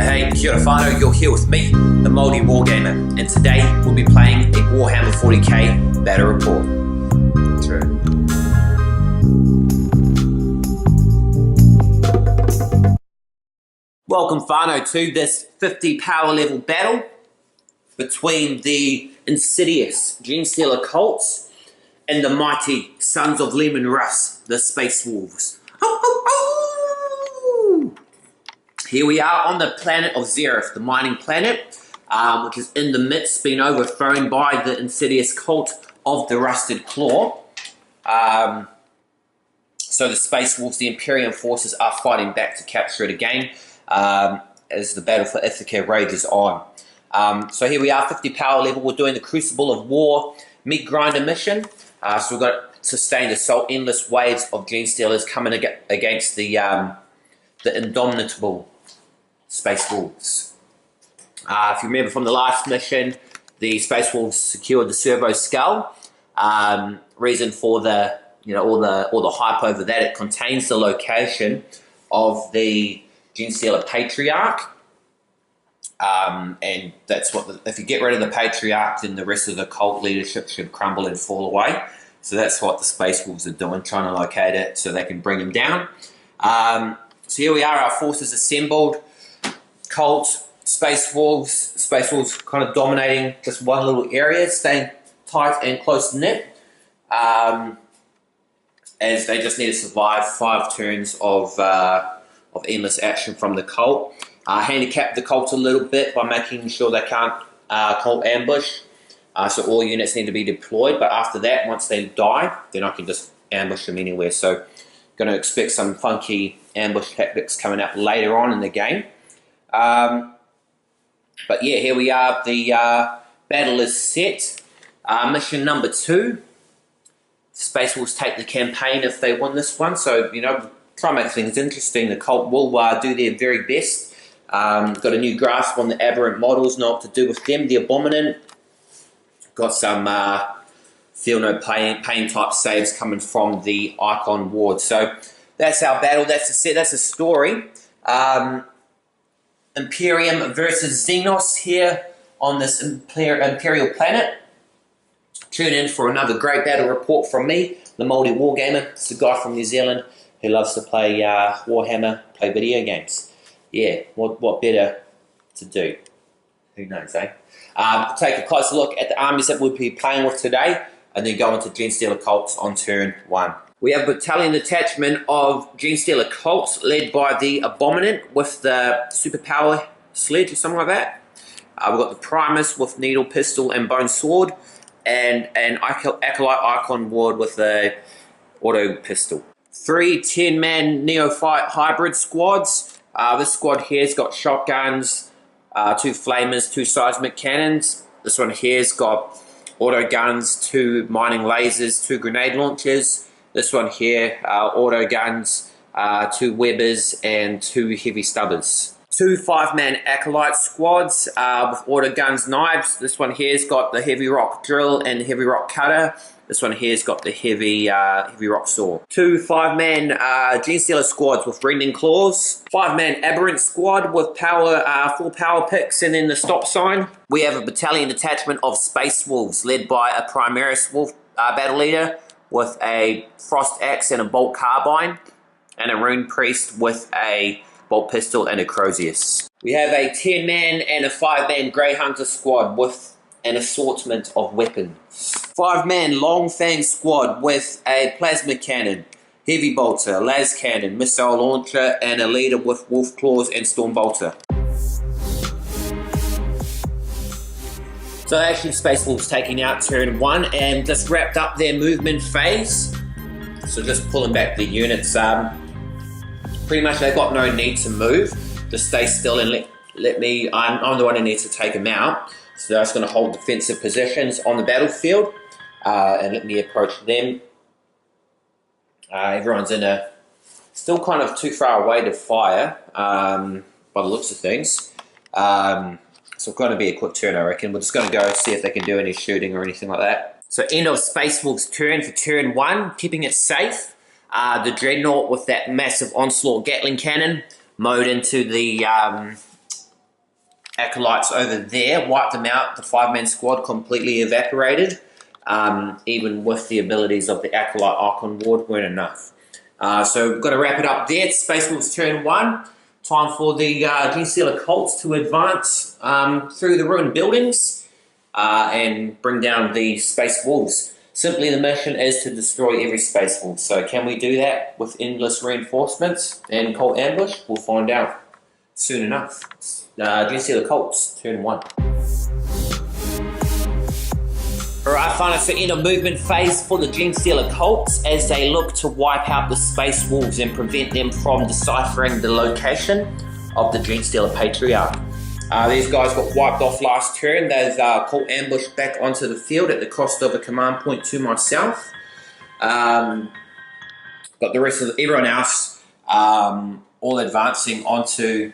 Hey, kia ora whanau, you're here with me, the maoriwargamer, and today we'll be playing a Warhammer 40k battle report. True. Welcome whanau to this 50 power level battle between the insidious Genestealer Cults and the mighty Sons of Leman Russ, the Space Wolves. Here we are on the planet of Xenos, the mining planet, which is in the midst, being overthrown by the insidious cult of the Rusted Claw. So the Space Wolves, the Imperium forces, are fighting back to capture it again as the battle for Ithaca rages on. So here we are, 50 power level. We're doing the Crucible of War meat grinder mission. So we've got sustained assault, endless waves of Genestealers coming against the indomitable Space Wolves. If you remember from the last mission, the Space Wolves secured the Servo Skull. Reason for the all the hype over that, it contains the location of the Genestealer Patriarch, and that's what if you get rid of the Patriarch, then the rest of the cult leadership should crumble and fall away. So that's what the Space Wolves are doing, trying to locate it so they can bring him down. So here we are, our forces assembled. Cult, Space Wolves kind of dominating just one little area, staying tight and close knit, as they just need to survive 5 turns of endless action from the cult. Handicap the cult a little bit by making sure they can't cult ambush. So all units need to be deployed, but after that, once they die, then I can just ambush them anywhere. So going to expect some funky ambush tactics coming up later on in the game. But yeah, here we are. The battle is set. Mission number 2. Space Wolves take the campaign if they win this one. So, try and make things interesting. The cult will do their very best. Got a new grasp on the aberrant models, know what to do with them. The Abominant. Got some feel no pain type saves coming from the Icon Ward. So that's our battle. That's the set. That's the story. Imperium versus Xenos here on this Imperial planet. Tune in for another great battle report from me, the maoriwargamer. It's a guy from New Zealand who loves to play Warhammer, play video games. Yeah, what better to do? Who knows, eh? Take a closer look at the armies that we'll be playing with today, and then go into Genestealer Cults on turn 1. We have a battalion detachment of Genestealer Cults led by the Abominant with the superpower sledge or something like that. We've got the Primus with needle, pistol, and bone sword, and an Acolyte Icon Ward with a auto pistol. 3 10-man neophyte hybrid squads. This squad here's got shotguns, 2 flamers, 2 seismic cannons. This one here's got auto guns, 2 mining lasers, 2 grenade launchers. This one here, auto guns, 2 webbers, and 2 heavy stubbers. 2 5-man acolyte squads with auto guns, knives. This one here's got the heavy rock drill and heavy rock cutter. This one here's got the heavy rock saw. 2 5-man Genestealer squads with rending claws. 5-man aberrant squad with power 4 power picks and then the stop sign. We have a battalion detachment of Space Wolves led by a Primaris Wolf battle leader with a frost axe and a bolt carbine, and a rune priest with a bolt pistol and a crozius. We have a 10-man and a 5-man Grey Hunter squad with an assortment of weapons. 5-man Long Fang squad with a plasma cannon, heavy bolter, las cannon, missile launcher, and a leader with wolf claws and storm bolter. So actually Space Wolves taking out turn 1 and just wrapped up their movement phase. So just pulling back the units. Pretty much they've got no need to move. Just stay still and let me, I'm the one who needs to take them out. So they're just going to hold defensive positions on the battlefield and let me approach them. Everyone's still kind of too far away to fire by the looks of things. So it's going to be a quick turn, I reckon. We're just going to go see if they can do any shooting or anything like that. So end of Space Wolves' turn for turn 1, keeping it safe. The Dreadnought with that massive onslaught Gatling cannon mowed into the acolytes over there, wiped them out. The 5-man squad completely evaporated. Even with the abilities of the acolyte Archon Ward weren't enough. So we've got to wrap it up there. It's Space Wolves turn 1. Time for the Genestealer Cults to advance through the ruined buildings and bring down the Space Wolves. Simply the mission is to destroy every Space Wolf. So can we do that with endless reinforcements and cult ambush? We'll find out soon enough. Genestealer Cults, turn 1. Alright, finally, so in a movement phase for the Genestealer Cults as they look to wipe out the Space Wolves and prevent them from deciphering the location of the Genestealer Patriarch. These guys got wiped off last turn. They've caught ambush back onto the field at the cost of a command point to myself. But the rest of everyone else all advancing onto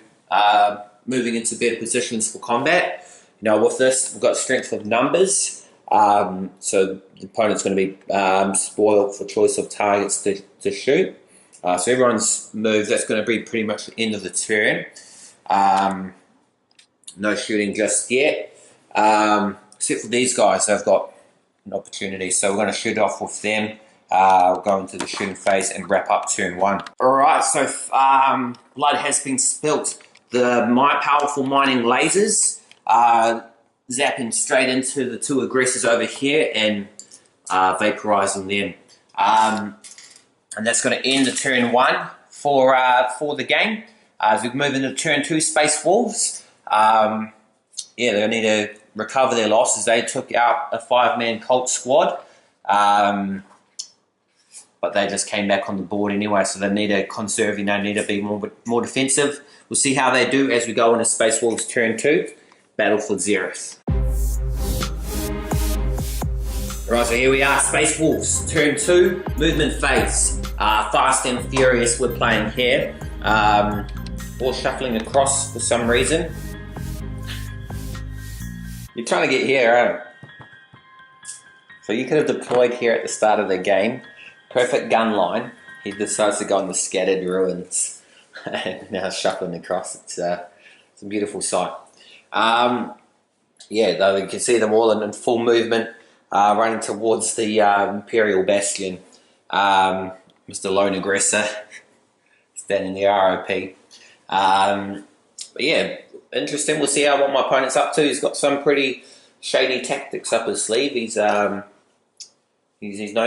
moving into better positions for combat. You know, with this, we've got strength of numbers. So the opponent's going to be spoiled for choice of targets to shoot. So everyone's moved. That's going to be pretty much the end of the turn. No shooting just yet, except for these guys. They've got an opportunity, so we're going to shoot off with them. Go into the shooting phase and wrap up turn 1. Alright, so blood has been spilt. The powerful mining lasers zapping straight into the 2 aggressors over here and vaporizing them. And that's going to end the turn 1 for the game. As we move into turn 2, Space Wolves. They need to recover their losses. They took out a 5-man cult squad, but they just came back on the board anyway, so they need to conserve, need to be more defensive. We'll see how they do as we go into Space Wolves turn 2, Battle for Xenos. Right, so here we are, Space Wolves turn 2, movement phase. Fast and furious we're playing here. All shuffling across for some reason. You're trying to get here, aren't you? So you could have deployed here at the start of the game. Perfect gun line. He decides to go on the scattered ruins. And now shuffling across. It's a beautiful sight. Though you can see them all in full movement, running towards the Imperial Bastion. Mr. Lone Aggressor standing the ROP. But yeah, interesting. We'll see what my opponent's up to. He's got some pretty shady tactics up his sleeve. He's known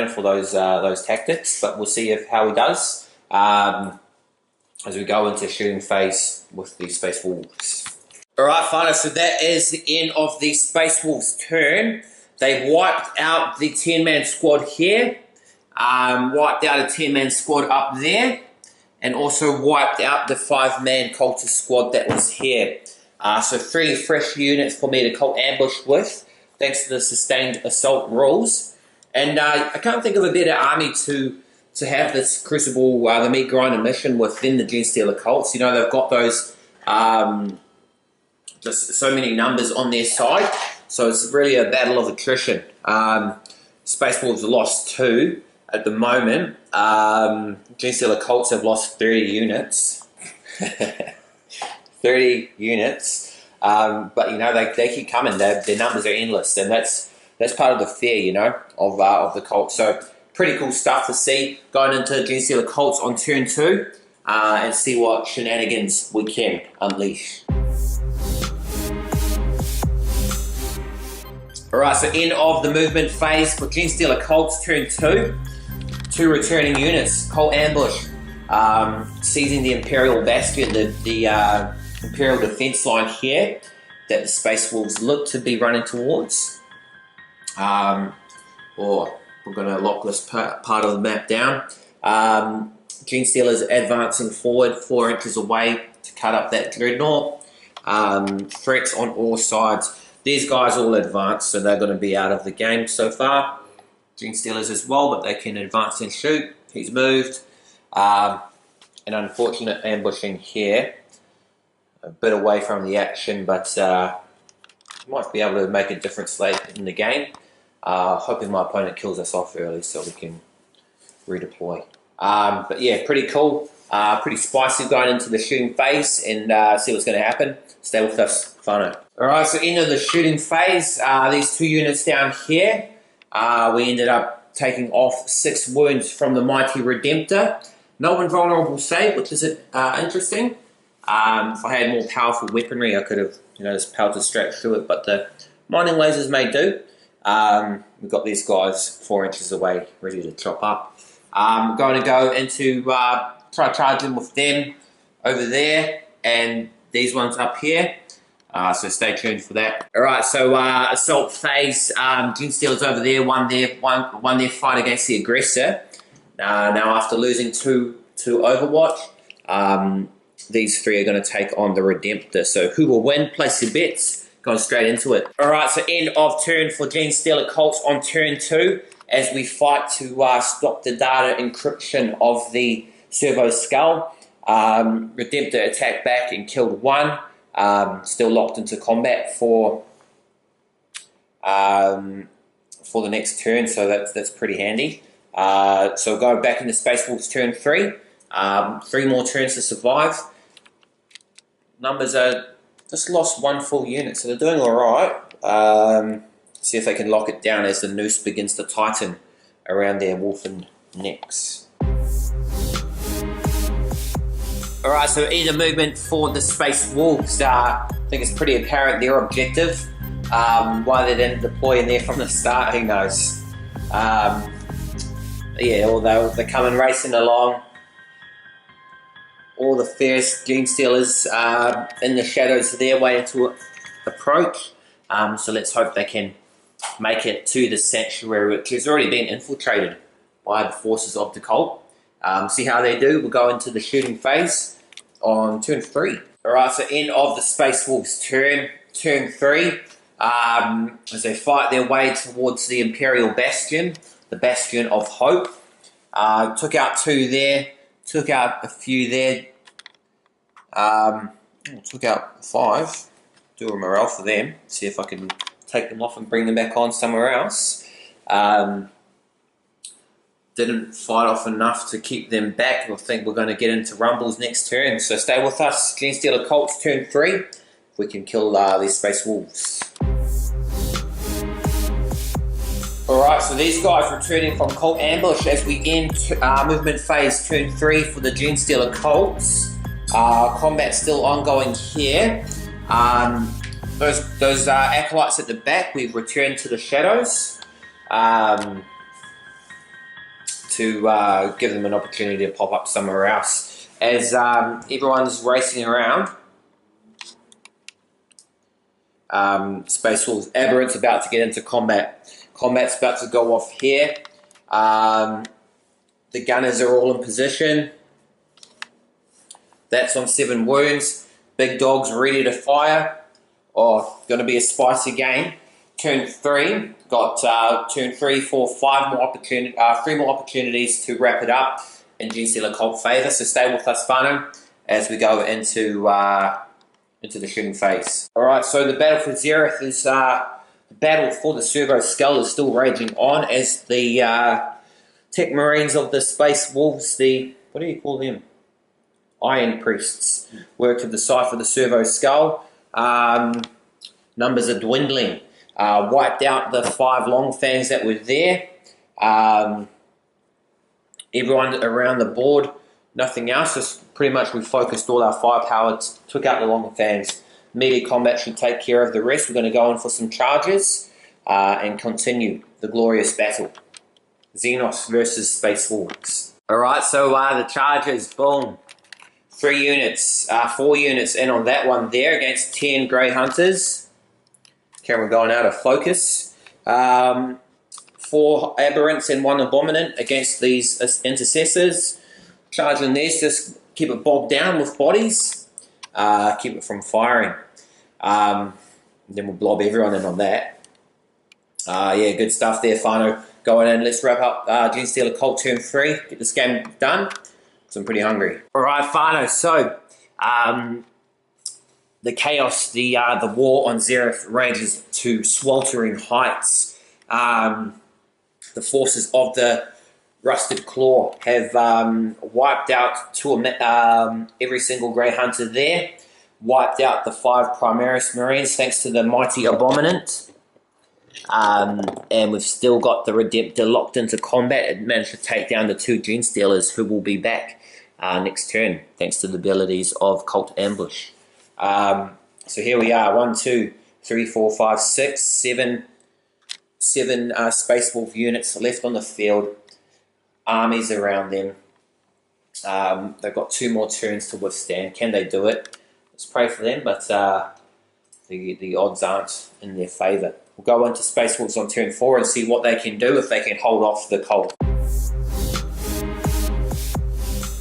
for those tactics, but we'll see how he does as we go into shooting phase with the Space Wolves. Alright, finally, so that is the end of the Space Wolves turn. They wiped out the 10-man squad here, wiped out a 10-man squad up there, and also wiped out the 5-man cultist squad that was here. So 3 fresh units for me to cult ambush with, thanks to the sustained assault rules. And I can't think of a better army to have this Crucible, the meat grinder mission within the Genestealer Cults. You know, they've got those, just so many numbers on their side. So it's really a battle of attrition. Space Wolves have lost 2 at the moment. Genestealer Cults have lost 30 units. 30 units. But, they keep coming. Their numbers are endless. And that's part of the fear, of the Cults. So pretty cool stuff to see going into Genestealer Cults on turn 2 and see what shenanigans we can unleash. Alright, so end of the movement phase for Genestealer Cults turn 2. 2 returning units, cult ambush, seizing the Imperial Bastion, the Imperial defense line here that the Space Wolves look to be running towards. We're going to lock this part of the map down. Genestealers advancing forward 4 inches away to cut up that dreadnought. Threats on all sides. These guys all advanced, so they're going to be out of the game so far. Genestealers as well, but they can advance and shoot. He's moved. An unfortunate ambushing here. A bit away from the action, but might be able to make a difference late in the game. Hoping my opponent kills us off early so we can redeploy. But yeah, pretty cool. Pretty spicy going into the shooting phase and see what's going to happen. Stay with us. Whanau. Alright, so end of the shooting phase. These 2 units down here, we ended up taking off 6 wounds from the mighty Redemptor. No invulnerable save, which is interesting. If I had more powerful weaponry, I could have, just pelted straight through it, but the mining lasers may do. We've got these guys 4 inches away, ready to chop up. I'm going to go into try charging with them over there, and these ones up here. So stay tuned for that. Alright, so assault phase, Genestealers over there, one there fight against the aggressor. Now after losing two Overwatch, these 3 are going to take on the Redemptor. So who will win? Place your bets. Going straight into it. Alright, so end of turn for Genestealer Cults on turn 2 as we fight to stop the data encryption of the Servo Skull. Redemptor attacked back and killed 1. Still locked into combat for the next turn, so that's pretty handy. So go back into Space Wolves turn 3. 3 more turns to survive. Numbers are just lost 1 full unit, so they're doing alright. See if they can lock it down as the noose begins to tighten around their wolfen necks. Alright, so either movement for the Space Wolves. I think it's pretty apparent their objective. Why they didn't deploy in there from the start, who knows. Yeah, although they're coming racing along. All the fierce Genestealers in the shadows there waiting to approach. So let's hope they can make it to the sanctuary, which has already been infiltrated by the forces of the cult. See how they do. We'll go into the shooting phase on turn 3. Alright, so end of the Space Wolves turn 3. As they fight their way towards the Imperial Bastion, the Bastion of Hope. Took out 2 there, took out a few there. Took out 5. Do a morale for them. See if I can take them off and bring them back on somewhere else. Didn't fight off enough to keep them back. I think we're going to get into Rumbles next turn. So stay with us. Genestealer Cults turn 3. If we can kill these Space Wolves. Alright, so these guys returning from Cult Ambush as we end movement phase turn 3 for the Genestealer Cults. Combat still ongoing here. Those acolytes at the back, we've returned to the shadows to give them an opportunity to pop up somewhere else. As everyone's racing around, Space Wolves Aberrant's about to get into combat. Combat's about to go off here. The gunners are all in position. That's on 7 wounds. Big dog's ready to fire. Oh, going to be a spicy game. Turn 3. Got turn 3, 4, 5 more opportunities. 3 more opportunities to wrap it up in Genestealer Cult favour. So stay with us, whanau, as we go into the shooting phase. All right. So the battle for Xerath is the battle for the Servo Skull is still raging on as the Tech Marines of the Space Wolves, the what do you call them? Iron Priests, work to decipher the Servo Skull. Numbers are dwindling. Wiped out the 5 long fangs that were there. Everyone around the board, nothing else. Just pretty much we focused all our firepower, took out the long fangs. Melee combat should take care of the rest. We're going to go in for some charges and continue the glorious battle. Xenos versus Space Wolves. Alright, so the charges, boom. 3 units, 4 units in on that one there against 10 Grey Hunters. Camera going out of focus. 4 Aberrants and 1 Abominant against these Intercessors. Charging this, just keep it bogged down with bodies. Keep it from firing. Then we'll blob everyone in on that. Yeah, good stuff there, whanau. Going in, let's wrap up Genestealer Cult turn 3. Get this game done. Because I'm pretty hungry. Alright, whanau. So, the chaos, the war on Xerath rages to sweltering heights. The forces of the Rusted Claw have wiped out every single Grey Hunter there. wiped out the 5 Primaris Marines thanks to the mighty Abominant. And we've still got the Redemptor locked into combat and managed to take down the 2 Genestealers who will be back next turn thanks to the abilities of Cult Ambush. So here we are, 1, 2, 3, 4, 5, 6, 7 Space Wolf units left on the field. Armies around them. They've got 2 more turns to withstand. Can they do it? Let's pray for them, but the odds aren't in their favour. We'll go into Space Wolves on turn 4 and see what they can do if they can hold off the Cult.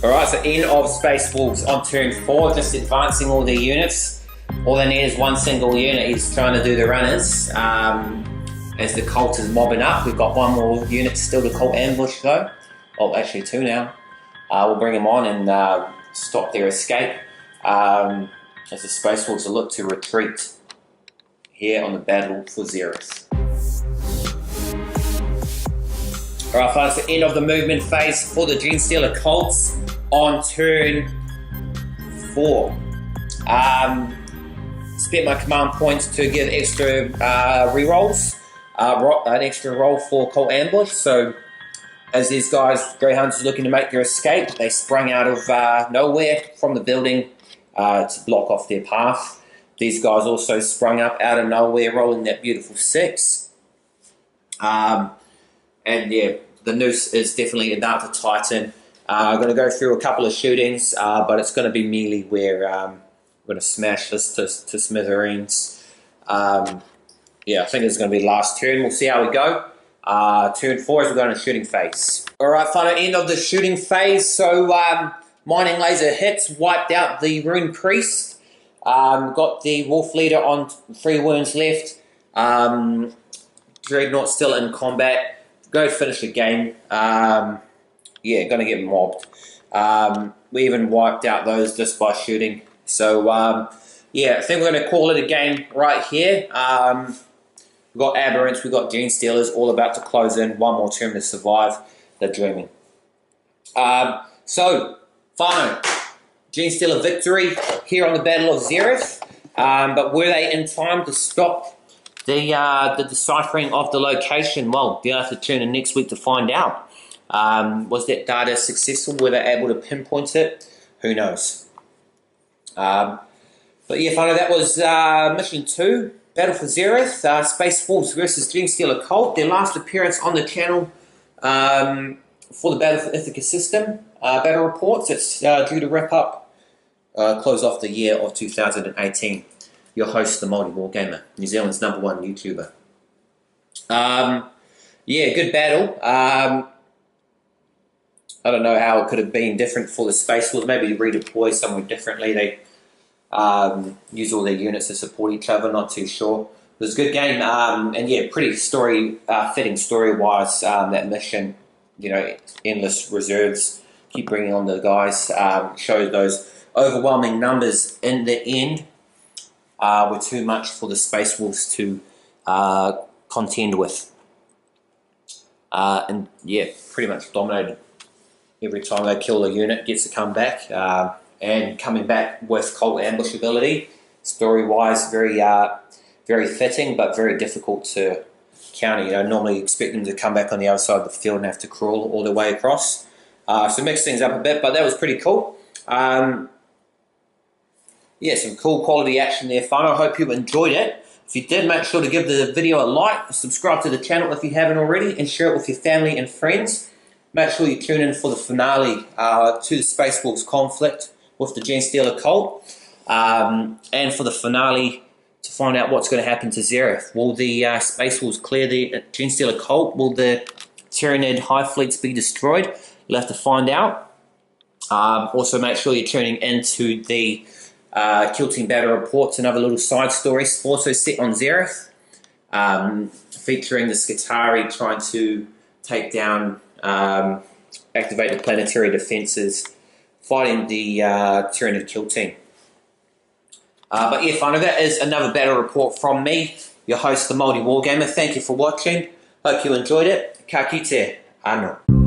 Alright, so end of Space Wolves on turn 4, just advancing all their units. All they need is one single unit. He's trying to do the runners. As the Cult is mobbing up, we've got 1 more unit still to Cult Ambush though. Oh, actually 2 now. We'll bring them on and stop their escape as the Space Wolves will look to retreat here on the battle for Xenos. Alright folks, the end of the movement phase for the Genestealer Cults on turn 4. Spent my command points to give extra rerolls, an extra roll for Cult Ambush. So as these guys, Greyhounds, are looking to make their escape, they sprung out of nowhere from the building to block off their path. These guys also sprung up out of nowhere, rolling that beautiful 6. And yeah, the noose is definitely about to tighten. I'm going to go through a couple of shootings, but it's going to be melee where I'm going to smash this to smithereens. Yeah, I think it's going to be last turn. We'll see how we go. Turn 4 as we go into shooting phase. Alright, final end of the shooting phase. So, mining laser hits, wiped out the Rune Priest. Got the Wolf Leader on 3 wounds left. Dreadnought still in combat. Go finish the game. Yeah, gonna get mobbed. We even wiped out those just by shooting. So, yeah, I think we're gonna call it a game right here. We've got Aberrants, we've got Genestealers, all about to close in. 1 more turn to survive. They're dreaming. So, final Genestealer victory here on the Battle of Xenos. But were they in time to stop the deciphering of the location? Well, you'll have to tune in next week to find out. Was that data successful? Were they able to pinpoint it? Who knows? But yeah, final, that was mission 2. Battle for Xenos, Space Wolves versus Genestealer Cult. Their last appearance on the channel for the Battle for Ithaca system. Battle reports. It's due to wrap up, close off the year of 2018. Your host, the maoriwargamer, New Zealand's #1 YouTuber. Yeah, good battle. I don't know how it could have been different for the Space Wolves. Maybe redeploy somewhere differently. They use all their units to support each other, not too sure. It was a good game, and yeah, pretty fitting story-wise, that mission, you know, endless reserves, keep bringing on the guys, showed those overwhelming numbers in the end were too much for the Space Wolves to contend with. And yeah, pretty much dominated. Every time they kill a unit, gets to come back. And coming back with Cult Ambush ability, story-wise, very fitting, but very difficult to counter. You know, normally expect them to come back on the other side of the field and have to crawl all the way across. So mix things up a bit, but that was pretty cool. Yeah, some cool quality action there, fun. I hope you enjoyed it. If you did, make sure to give the video a like, subscribe to the channel if you haven't already, and share it with your family and friends. Make sure you tune in for the finale to the Space Wolves conflict with the Genestealer Cult, and for the finale to find out what's going to happen to Xenos. Will the Space Wolves clear the Genestealer Cult? Will the Tyranid High Fleets be destroyed? You'll have to find out. Also, make sure you're tuning into the Kill Team Battle Reports and other little side stories also set on Xenos, featuring the Skitari trying to take down, activate the planetary defenses, fighting the Tyranid Kill Team. But yeah, finally, that is another battle report from me, your host, the maoriwargamer. Thank you for watching. Hope you enjoyed it. Ka kite. Anō.